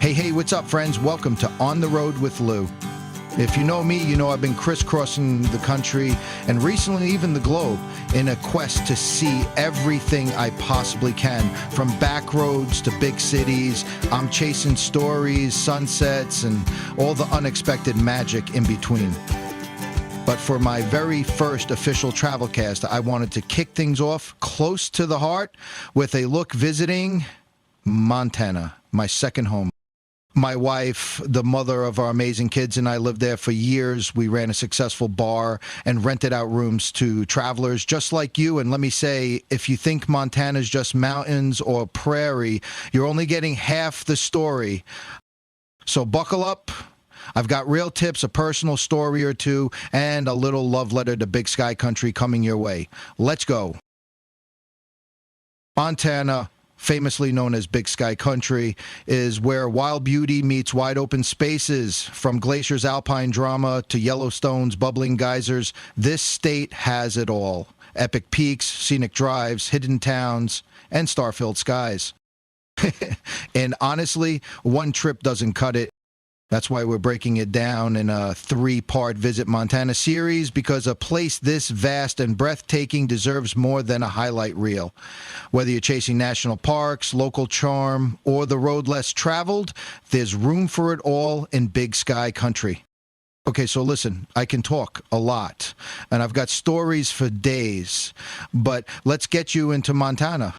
Hey, what's up, friends? Welcome to On the Road with Lou. If you know me, you know I've been crisscrossing the country and recently even the globe in a quest to see everything I possibly can. From back roads to big cities, I'm chasing stories, sunsets, and all the unexpected magic in between. But for my very first official Travelcast, I wanted to kick things off close to the heart with a look visiting Montana, my second home. My wife, the mother of our amazing kids, and I lived there for years. We ran a successful bar and rented out rooms to travelers just like you. And let me say, if you think Montana's just mountains or prairie, you're only getting half the story. So buckle up. I've got real tips, a personal story or two, and a little love letter to Big Sky Country coming your way. Let's go. Montana, famously known as Big Sky Country, is where wild beauty meets wide open spaces. From Glacier's alpine drama to Yellowstone's bubbling geysers, this state has it all. Epic peaks, scenic drives, hidden towns, and star-filled skies. And honestly, one trip doesn't cut it. That's why we're breaking it down in a 3-part Visit Montana series, because a place this vast and breathtaking deserves more than a highlight reel. Whether you're chasing national parks, local charm, or the road less traveled, there's room for it all in Big Sky Country. Okay, so listen, I can talk a lot, and I've got stories for days, but let's get you into Montana.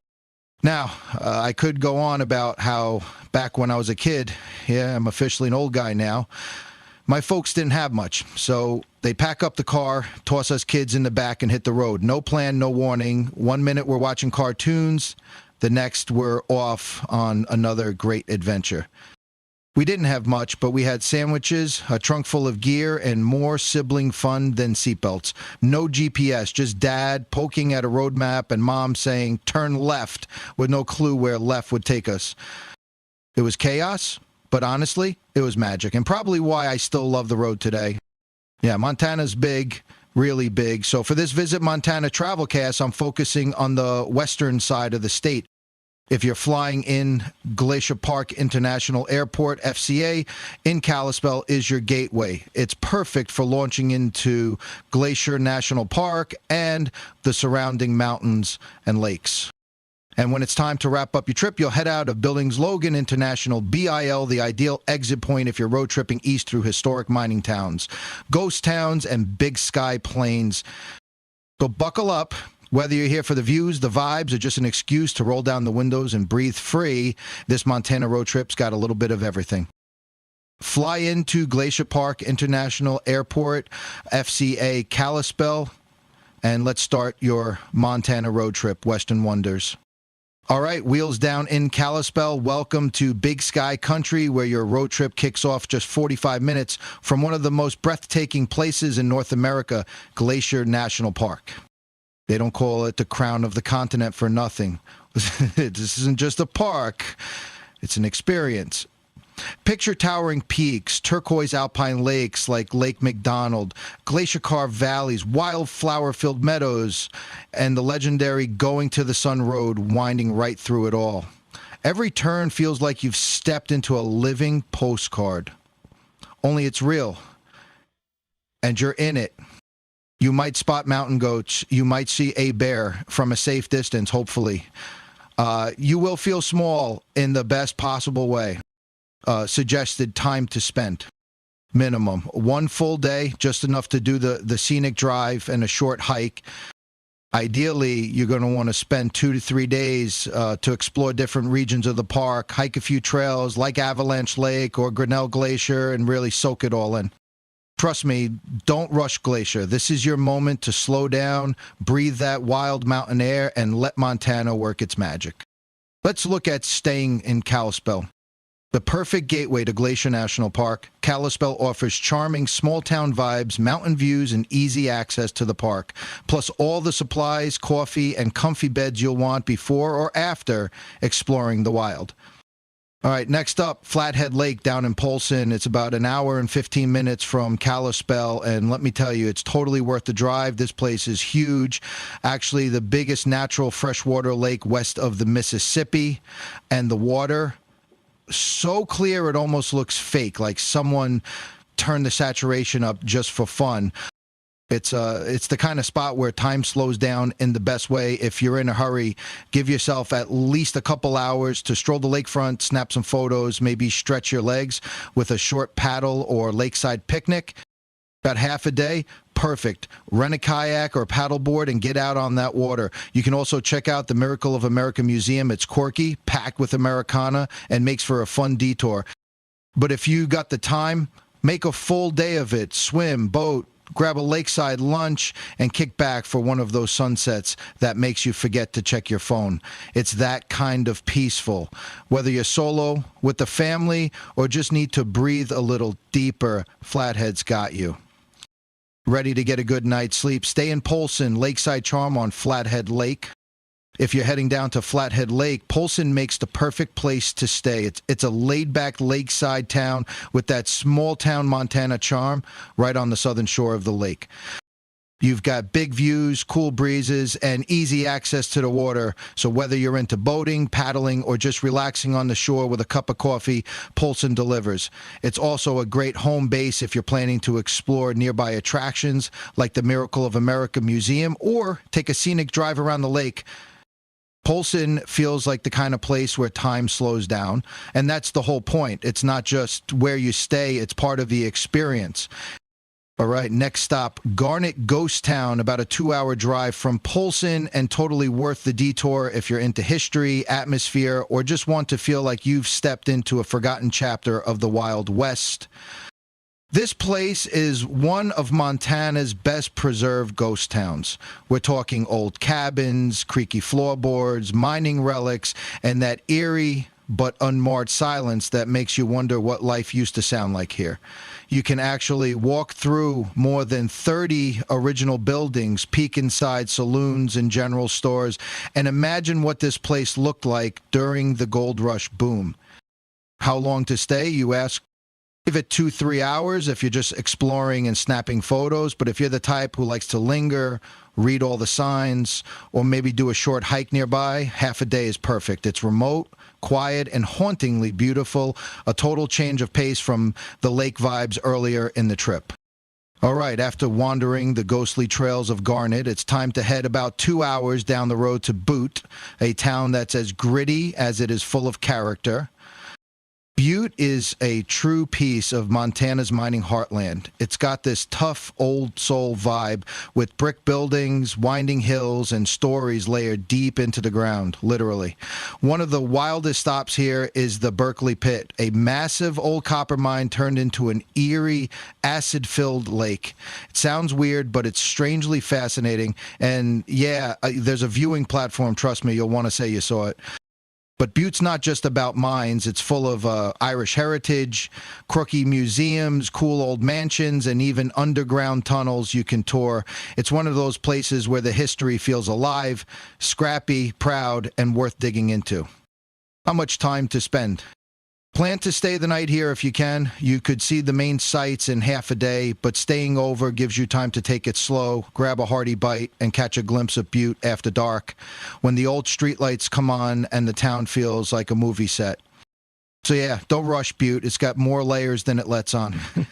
Now, I could go on about how back when I was a kid, yeah, I'm officially an old guy now, my folks didn't have much. So they pack up the car, toss us kids in the back, and hit the road. No plan, no warning. 1 minute we're watching cartoons, the next we're off on another great adventure. We didn't have much, but we had sandwiches, a trunk full of gear, and more sibling fun than seatbelts. No GPS, just Dad poking at a road map and Mom saying, "Turn left," with no clue where left would take us. It was chaos, but honestly, it was magic, and probably why I still love the road today. Yeah, Montana's big, really big. So for this Visit Montana Travelcast, I'm focusing on the western side of the state. If you're flying in, Glacier Park International Airport, FCA, in Kalispell is your gateway. It's perfect for launching into Glacier National Park and the surrounding mountains and lakes. And when it's time to wrap up your trip, you'll head out of Billings Logan International, BIL, the ideal exit point if you're road tripping east through historic mining towns, ghost towns, and big sky plains. So buckle up. Whether you're here for the views, the vibes, or just an excuse to roll down the windows and breathe free, this Montana road trip's got a little bit of everything. Fly into Glacier Park International Airport, FCA Kalispell, and let's start your Montana road trip, Western Wonders. All right, wheels down in Kalispell. Welcome to Big Sky Country, where your road trip kicks off just 45 minutes from one of the most breathtaking places in North America, Glacier National Park. They don't call it the crown of the continent for nothing. This isn't just a park. It's an experience. Picture towering peaks, turquoise alpine lakes like Lake McDonald, glacier-carved valleys, wildflower-filled meadows, and the legendary Going to the Sun Road winding right through it all. Every turn feels like you've stepped into a living postcard. Only it's real. And you're in it. You might spot mountain goats. You might see a bear from a safe distance, hopefully. You will feel small in the best possible way. Suggested time to spend. Minimum. 1 full day, just enough to do the scenic drive and a short hike. Ideally, you're going to want to spend 2 to 3 days to explore different regions of the park, hike a few trails like Avalanche Lake or Grinnell Glacier, and really soak it all in. Trust me, don't rush Glacier. This is your moment to slow down, breathe that wild mountain air, and let Montana work its magic. Let's look at staying in Kalispell. The perfect gateway to Glacier National Park, Kalispell offers charming small-town vibes, mountain views, and easy access to the park, plus all the supplies, coffee, and comfy beds you'll want before or after exploring the wild. All right, next up, Flathead Lake down in Polson. It's about an hour and 15 minutes from Kalispell, and let me tell you, it's totally worth the drive. This place is huge. Actually, the biggest natural freshwater lake west of the Mississippi, and the water so clear it almost looks fake, like someone turned the saturation up just for fun. It's the kind of spot where time slows down in the best way. If you're in a hurry, give yourself at least a couple hours to stroll the lakefront, snap some photos, maybe stretch your legs with a short paddle or lakeside picnic. About half a day, perfect. Rent a kayak or paddleboard and get out on that water. You can also check out the Miracle of America Museum. It's quirky, packed with Americana, and makes for a fun detour. But if you got the time, make a full day of it. Swim, boat, grab a lakeside lunch, and kick back for one of those sunsets that makes you forget to check your phone. It's that kind of peaceful. Whether you're solo, with the family, or just need to breathe a little deeper, Flathead's got you. Ready to get a good night's sleep? Stay in Polson, Lakeside Charm on Flathead Lake. If you're heading down to Flathead Lake, Polson makes the perfect place to stay. It's a laid-back lakeside town with that small-town Montana charm right on the southern shore of the lake. You've got big views, cool breezes, and easy access to the water. So whether you're into boating, paddling, or just relaxing on the shore with a cup of coffee, Polson delivers. It's also a great home base if you're planning to explore nearby attractions like the Miracle of America Museum or take a scenic drive around the lake. Polson feels like the kind of place where time slows down, and that's the whole point. It's not just where you stay, it's part of the experience. All right, next stop, Garnet Ghost Town, about a 2-hour drive from Polson, and totally worth the detour if you're into history, atmosphere, or just want to feel like you've stepped into a forgotten chapter of the Wild West. This place is one of Montana's best preserved ghost towns. We're talking old cabins, creaky floorboards, mining relics, and that eerie but unmarred silence that makes you wonder what life used to sound like here. You can actually walk through more than 30 original buildings, peek inside saloons and general stores, and imagine what this place looked like during the gold rush boom. How long to stay, you ask? Give it 2-3 hours if you're just exploring and snapping photos, but if you're the type who likes to linger, read all the signs, or maybe do a short hike nearby, half a day is perfect. It's remote, quiet, and hauntingly beautiful, a total change of pace from the lake vibes earlier in the trip. All right, after wandering the ghostly trails of Garnet, it's time to head about 2 hours down the road to Butte, a town that's as gritty as it is full of character. Butte is a true piece of Montana's mining heartland. It's got this tough, old soul vibe with brick buildings, winding hills, and stories layered deep into the ground, literally. One of the wildest stops here is the Berkeley Pit, a massive old copper mine turned into an eerie, acid-filled lake. It sounds weird, but it's strangely fascinating. And yeah, there's a viewing platform, trust me, you'll want to say you saw it. But Butte's not just about mines. It's full of Irish heritage, crooky museums, cool old mansions, and even underground tunnels you can tour. It's one of those places where the history feels alive, scrappy, proud, and worth digging into. How much time to spend? Plan to stay the night here if you can. You could see the main sights in half a day, but staying over gives you time to take it slow, grab a hearty bite, and catch a glimpse of Butte after dark, when the old streetlights come on and the town feels like a movie set. So yeah, don't rush Butte. It's got more layers than it lets on. All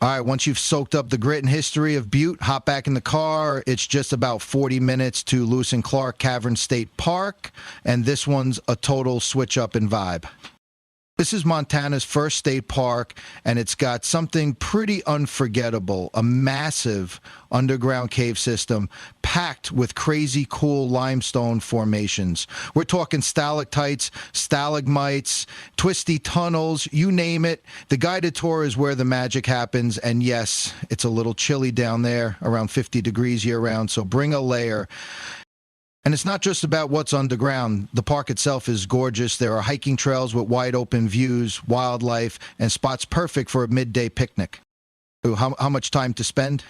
right, once you've soaked up the grit and history of Butte, hop back in the car. It's just about 40 minutes to Lewis and Clark Caverns State Park, and this one's a total switch up in vibe. This is Montana's first state park, and it's got something pretty unforgettable, a massive underground cave system packed with crazy cool limestone formations. We're talking stalactites, stalagmites, twisty tunnels, you name it. The guided tour is where the magic happens, and yes, it's a little chilly down there, around 50 degrees year-round, so bring a layer. And it's not just about what's underground. The park itself is gorgeous. There are hiking trails with wide open views, wildlife, and spots perfect for a midday picnic. How much time to spend?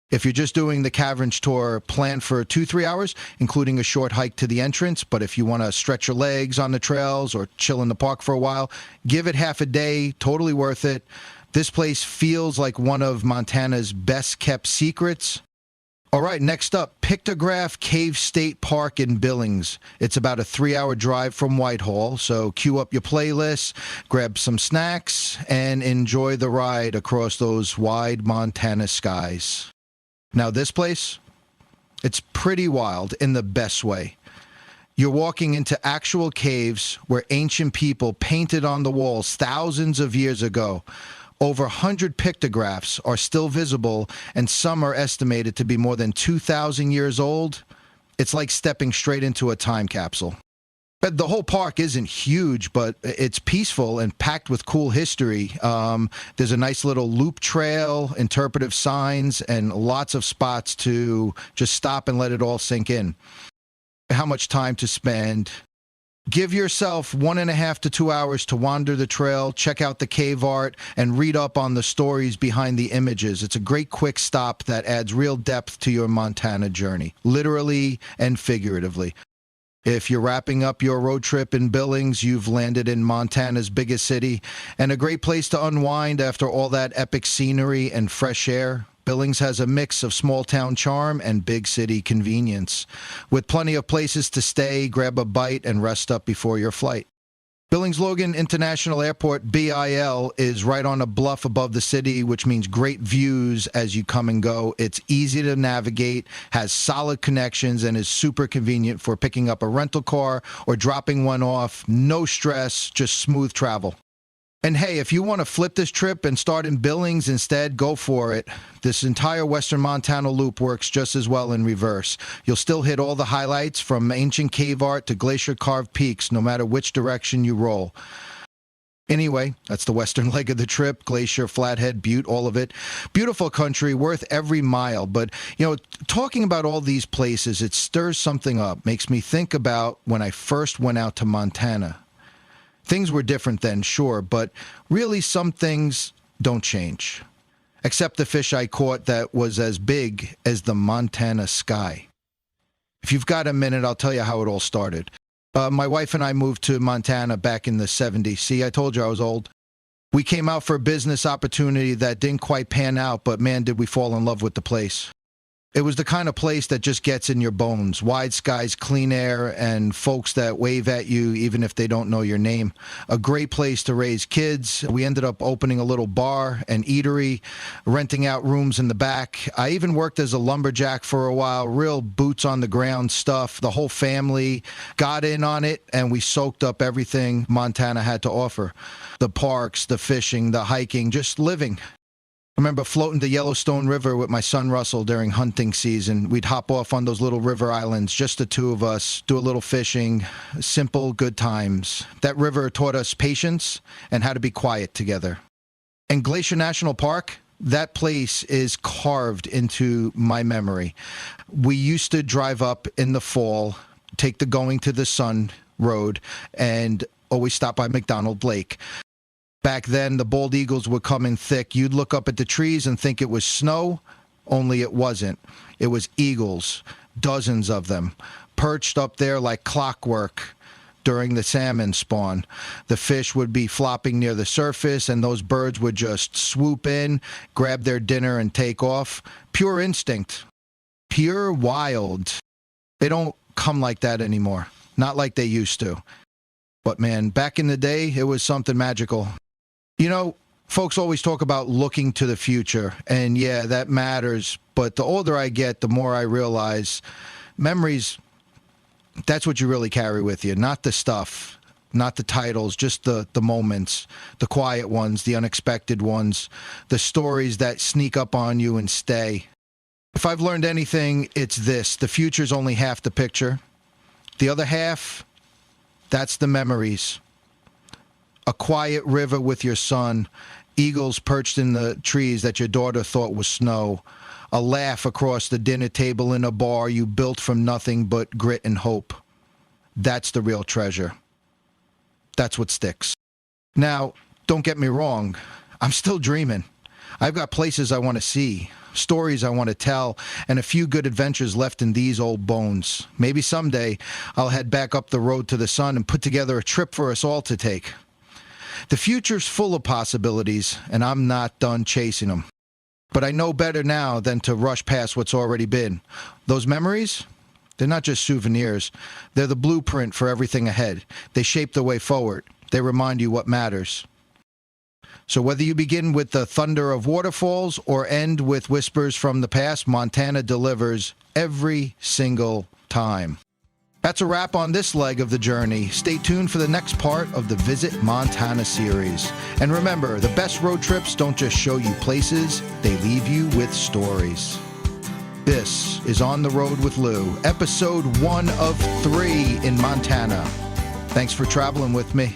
If you're just doing the caverns tour, plan for 2-3 hours, including a short hike to the entrance. But if you want to stretch your legs on the trails or chill in the park for a while, give it half a day, totally worth it. This place feels like one of Montana's best kept secrets. All right, next up, Pictograph Cave State Park in Billings. It's about a 3-hour drive from Whitehall, so cue up your playlist, grab some snacks, and enjoy the ride across those wide Montana skies. Now, this place, it's pretty wild in the best way. You're walking into actual caves where ancient people painted on the walls thousands of years ago. Over 100 pictographs are still visible, and some are estimated to be more than 2,000 years old. It's like stepping straight into a time capsule. But the whole park isn't huge, but it's peaceful and packed with cool history. There's a nice little loop trail, interpretive signs, and lots of spots to just stop and let it all sink in. How much time to spend? Give yourself 1.5 to 2 hours to wander the trail, check out the cave art, and read up on the stories behind the images. It's a great quick stop that adds real depth to your Montana journey, literally and figuratively. If you're wrapping up your road trip in Billings, you've landed in Montana's biggest city, and a great place to unwind after all that epic scenery and fresh air. Billings has a mix of small-town charm and big city convenience. With plenty of places to stay, grab a bite, and rest up before your flight. Billings-Logan International Airport, BIL, is right on a bluff above the city, which means great views as you come and go. It's easy to navigate, has solid connections, and is super convenient for picking up a rental car or dropping one off. No stress, just smooth travel. And hey, if you want to flip this trip and start in Billings instead, go for it. This entire western Montana loop works just as well in reverse. You'll still hit all the highlights from ancient cave art to glacier-carved peaks, no matter which direction you roll. Anyway, that's the western leg of the trip. Glacier, Flathead, Butte, all of it. Beautiful country, worth every mile. But, talking about all these places, it stirs something up. Makes me think about when I first went out to Montana. Things were different then, sure, but really some things don't change. Except the fish I caught that was as big as the Montana sky. If you've got a minute, I'll tell you how it all started. My wife and I moved to Montana back in the 70s. See, I told you I was old. We came out for a business opportunity that didn't quite pan out, but man, did we fall in love with the place. It was the kind of place that just gets in your bones. Wide skies, clean air, and folks that wave at you even if they don't know your name. A great place to raise kids. We ended up opening a little bar and eatery, renting out rooms in the back. I even worked as a lumberjack for a while, real boots on the ground stuff. The whole family got in on it, and we soaked up everything Montana had to offer. The parks, the fishing, the hiking, just living. I remember floating the Yellowstone River with my son Russell during hunting season. We'd hop off on those little river islands, just the two of us, do a little fishing, simple, good times. That river taught us patience and how to be quiet together. And Glacier National Park, that place is carved into my memory. We used to drive up in the fall, take the Going to the Sun road, and always stop by McDonald Lake. Back then, the bald eagles would come in thick. You'd look up at the trees and think it was snow, only it wasn't. It was eagles, dozens of them, perched up there like clockwork during the salmon spawn. The fish would be flopping near the surface, and those birds would just swoop in, grab their dinner, and take off. Pure instinct. Pure wild. They don't come like that anymore. Not like they used to. But man, back in the day, it was something magical. Folks always talk about looking to the future, and yeah, that matters, but the older I get, the more I realize memories, that's what you really carry with you, not the stuff, not the titles, just the moments, the quiet ones, the unexpected ones, the stories that sneak up on you and stay. If I've learned anything, it's this: the future's only half the picture. The other half, that's the memories. A quiet river with your son, eagles perched in the trees that your daughter thought was snow, a laugh across the dinner table in a bar you built from nothing but grit and hope. That's the real treasure. That's what sticks. Now, don't get me wrong, I'm still dreaming. I've got places I want to see, stories I want to tell, and a few good adventures left in these old bones. Maybe someday I'll head back up the road to the sun and put together a trip for us all to take. The future's full of possibilities, and I'm not done chasing them. But I know better now than to rush past what's already been. Those memories, they're not just souvenirs. They're the blueprint for everything ahead. They shape the way forward. They remind you what matters. So whether you begin with the thunder of waterfalls or end with whispers from the past, Montana delivers every single time. That's a wrap on this leg of the journey. Stay tuned for the next part of the Visit Montana series. And remember, the best road trips don't just show you places, they leave you with stories. This is On the Road with Lou, episode 1 of 3 in Montana. Thanks for traveling with me.